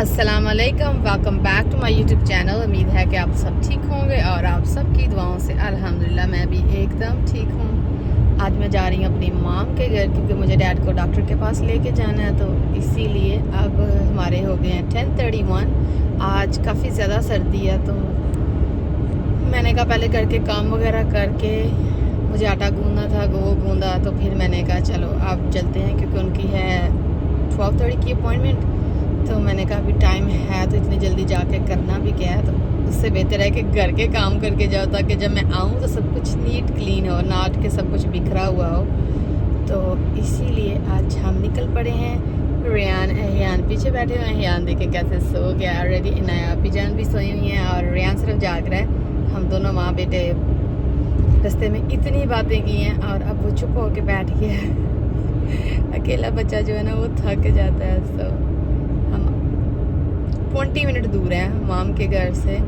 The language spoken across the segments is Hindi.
अस्सलाम वालेकुम, welcome back to my YouTube channel. उम्मीद है कि आप सब ठीक होंगे और आप सबकी दुआओं से अल्हम्दुलिल्लाह मैं भी एकदम ठीक हूँ। आज मैं जा रही हूँ अपनी माम के घर क्योंकि मुझे डैड को डॉक्टर के पास लेके जाना है, तो इसीलिए अब हमारे हो गए हैं 10:31। आज काफ़ी ज़्यादा सर्दी है, तो मैंने कहा पहले घर के काम वगैरह करके, मुझे आटा गूंदना था, वो गूंदा, तो फिर मैंने कहा चलो अब चलते हैं क्योंकि उनकी है 12:30 की अपॉइंटमेंट। तो मैंने कहा अभी टाइम है तो इतनी जल्दी जाके करना भी क्या है, तो उससे बेहतर है कि घर के काम करके जाओ ताकि जब मैं आऊँ तो सब कुछ नीट क्लीन हो, ना कि सब कुछ बिखरा हुआ हो। तो इसीलिए आज हम निकल पड़े हैं। रेहान पीछे बैठे हुए हैं। रेहान देखे कैसे सो गया ऑलरेडी। इनाया अभी जान भी सोई हुई हैं और रेहान सिर्फ जाग रहा है। हम दोनों माँ बेटे रास्ते में इतनी बातें की हैं और अब वो चुप होके बैठ गया है। अकेला बच्चा जो है ना वो थक जाता है। सो हम 20 मिनट दूर हैं माम के घर से।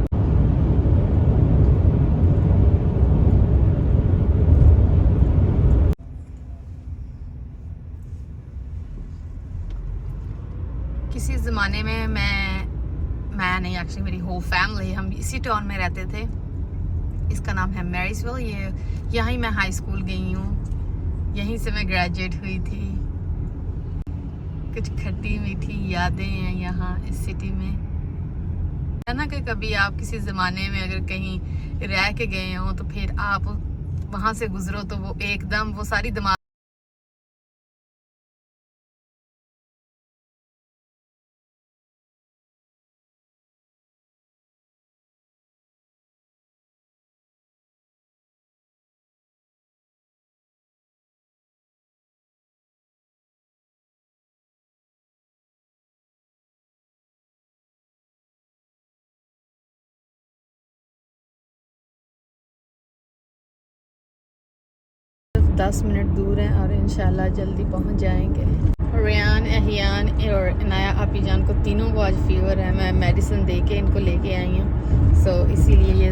किसी ज़माने में मैं नहीं, एक्चुअली मेरी होल फैमिली, हम इसी टाउन में रहते थे। इसका नाम है मैरीजविल। ये यहीं मैं हाई स्कूल गई हूँ, यहीं से मैं ग्रेजुएट हुई थी। कुछ खट्टी मीठी यादें हैं यहाँ इस सिटी में, है ना। कि कभी आप किसी ज़माने में अगर कहीं रह के गए हो तो फिर आप वहाँ से गुजरो तो वो एकदम वो सारी दिमाग सिर्फ 10 मिनट दूर हैं और इंशाल्लाह जल्दी पहुँच जाएंगे। रेहान, एहियान और इनाया आपी जान को तीनों को आज फीवर है। मैं मेडिसिन दे के इनको लेके आई हूँ। सो इसीलिए ये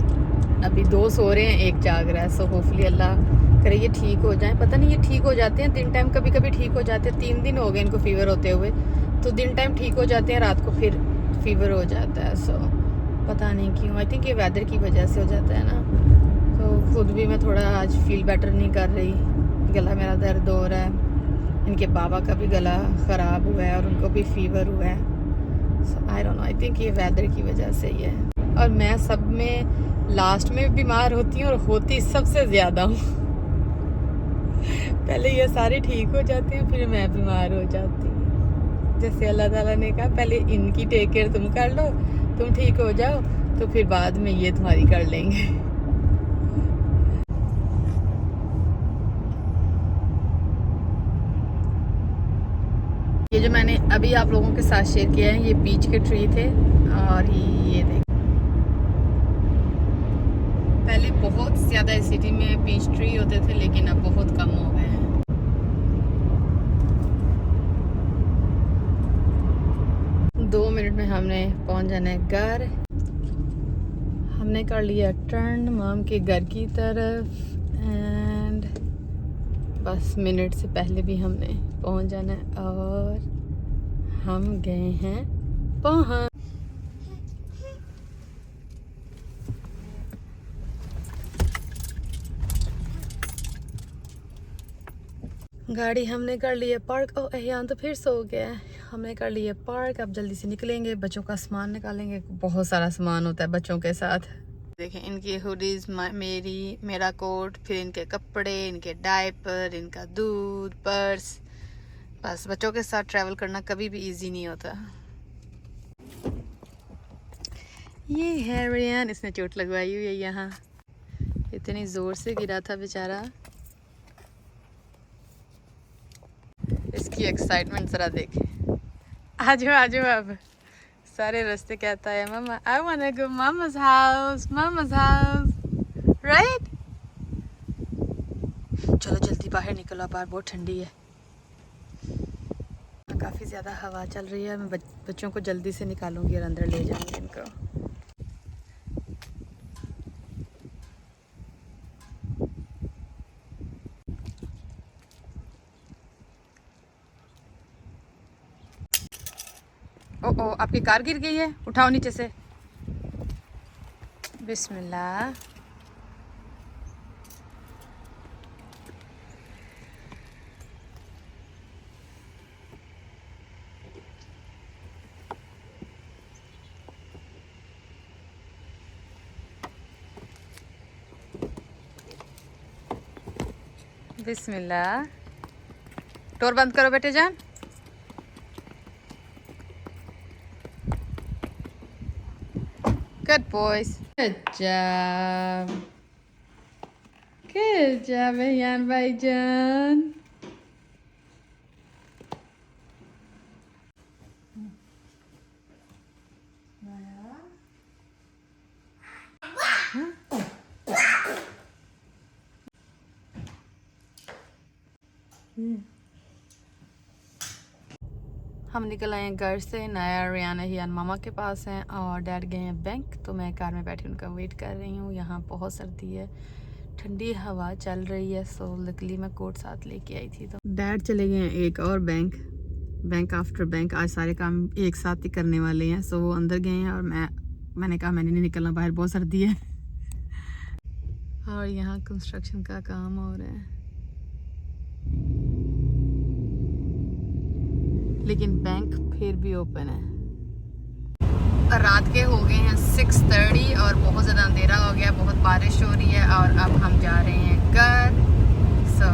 अभी 2 सो रहे हैं, 1 जाग रहा है। सो होपफुली अल्लाह करे ये ठीक हो जाए। पता नहीं ये ठीक हो जाते हैं दिन टाइम, कभी कभी ठीक हो जाते हैं। 3 दिन हो गए इनको फीवर होते हुए, तो दिन टाइम ठीक हो जाते हैं, रात को फिर फीवर हो जाता है। सो पता नहीं क्यों, आई थिंक ये वेदर की वजह से हो जाता है ना। तो खुद भी मैं थोड़ा आज फील बेटर नहीं कर रही, गला मेरा दर्द हो रहा है। इनके बाबा का भी गला ख़राब हुआ है और उनको भी फीवर हुआ है। So I don't know, I think ये वेदर की वजह से ही है। और मैं सब में लास्ट में बीमार होती हूँ और होती सबसे ज़्यादा हूँ। पहले ये सारे ठीक हो जाते हैं फिर मैं बीमार हो जाती हूँ। जैसे अल्लाह ताला ने कहा पहले इनकी टेक केयर तुम कर लो, तुम ठीक हो जाओ तो फिर बाद में ये तुम्हारी कर लेंगे। ये जो मैंने अभी आप लोगों के साथ शेयर किया है, ये पीच के ट्री थे। और ये देख, पहले बहुत ज़्यादा इस सिटी में पीच ट्री होते थे लेकिन अब बहुत कम हो गए हैं। 2 मिनट में हमने पहुंच जाना है घर। हमने कर लिया टर्न माम के घर की तरफ एंड बस मिनट से पहले भी हमने पहुंच जाना है और हम गए हैं पहुंच। गाड़ी हमने कर ली है पार्क। ओ एहयान तो फिर सो गया है। हमने कर लिया पार्क, अब जल्दी से निकलेंगे, बच्चों का सामान निकालेंगे। बहुत सारा सामान होता है बच्चों के साथ। देखें इनकी हुडीज, मेरा कोट, फिर इनके कपड़े, इनके डायपर, इनका दूध, पर्स। बस बच्चों के साथ ट्रैवल करना कभी भी इजी नहीं होता। ये है रेहान, इसने चोट लगवाई हुई है यहाँ, इतनी ज़ोर से गिरा था बेचारा। इसकी एक्साइटमेंट ज़रा देखें। आ जाओ अब। सारे रास्ते कहता है मामा आई वांट टू गो मामा's हाउस राइट। चलो जल्दी बाहर निकलो, बाहर बहुत ठंडी है, काफ़ी ज़्यादा हवा चल रही है। मैं बच्चों को जल्दी से निकालूंगी और अंदर ले जाऊंगी इनको। ओ ओ आपकी कार गिर गई है, उठाओ नीचे से। बिस्मिल्लाह। बिस्मिल्लाह। डोर बंद करो बेटे जान। Good boys. Good job. Good job Rehan भाईजान। हम निकल आए हैं घर से। नया रेहान हियान मामा के पास हैं और डैड गए हैं बैंक। तो मैं कार में बैठी उनका वेट कर रही हूँ। यहाँ बहुत सर्दी है, ठंडी हवा चल रही है। सो लकली मैं कोट साथ लेके आई थी। तो डैड चले गए हैं एक और बैंक, बैंक आफ्टर बैंक। आज सारे काम एक साथ ही करने वाले हैं। सो वो अंदर गए हैं और मैंने कहा मैंने नहीं निकलना, बाहर बहुत सर्दी है। और यहाँ कंस्ट्रक्शन का काम हो रहा है, लेकिन बैंक फिर भी ओपन है। रात के हो गए हैं 6:30 और बहुत ज़्यादा अंधेरा हो गया, बहुत बारिश हो रही है। और अब हम जा रहे हैं घर। सो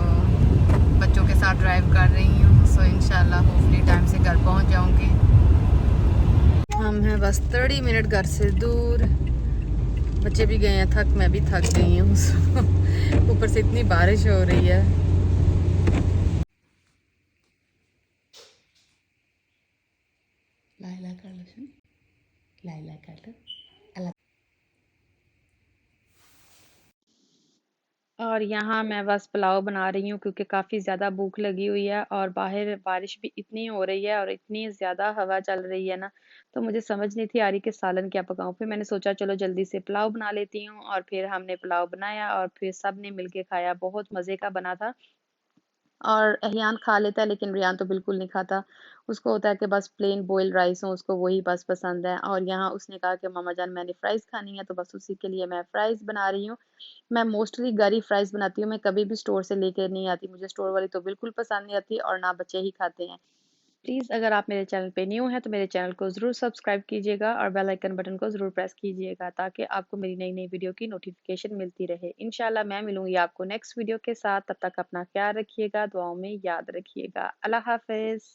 बच्चों के साथ ड्राइव कर रही हूँ। सो इंशाल्लाह होपफुली टाइम से घर पहुँच जाऊँगी। हम हैं बस 30 मिनट घर से दूर। बच्चे भी गए हैं थक, मैं भी थक गई हूँ। ऊपर से इतनी बारिश हो रही है। लाइला कर लो, लाइला कर लो। और यहाँ मैं बस पुलाव बना रही हूँ क्योंकि काफ़ी ज़्यादा भूख लगी हुई है और बाहर बारिश भी इतनी हो रही है और इतनी ज़्यादा हवा चल रही है ना, तो मुझे समझ नहीं थी आ रही कि सालन क्या पकाऊं। फिर मैंने सोचा चलो जल्दी से पुलाव बना लेती हूँ और फिर हमने पुलाव बनाया और फिर सब ने मिलके खाया। बहुत मज़े का बना था। और अहियान खा लेता है लेकिन रियान तो बिल्कुल नहीं खाता। उसको होता है कि बस प्लेन बॉइल्ड राइस हो, उसको वही बस पसंद है। और यहाँ उसने कहा कि मामा जान मैंने फ़्राइज़ खानी है, तो बस उसी के लिए मैं फ़्राइज़ बना रही हूँ। मैं मोस्टली घर ही फ़्राइज़ बनाती हूँ, मैं कभी भी स्टोर से लेके नहीं आती। मुझे स्टोर वाली तो बिल्कुल पसंद नहीं आती और ना बच्चे ही खाते हैं। प्लीज़ अगर आप मेरे चैनल पे न्यू हैं तो मेरे चैनल को ज़रूर सब्सक्राइब कीजिएगा और बेल आइकन बटन को ज़रूर प्रेस कीजिएगा ताकि आपको मेरी नई नई वीडियो की नोटिफिकेशन मिलती रहे। इंशाल्लाह मैं मिलूँगी आपको नेक्स्ट वीडियो के साथ। तब तक अपना ख्याल रखिएगा, दुआओं में याद रखिएगा। अल्लाह हाफ़िज़।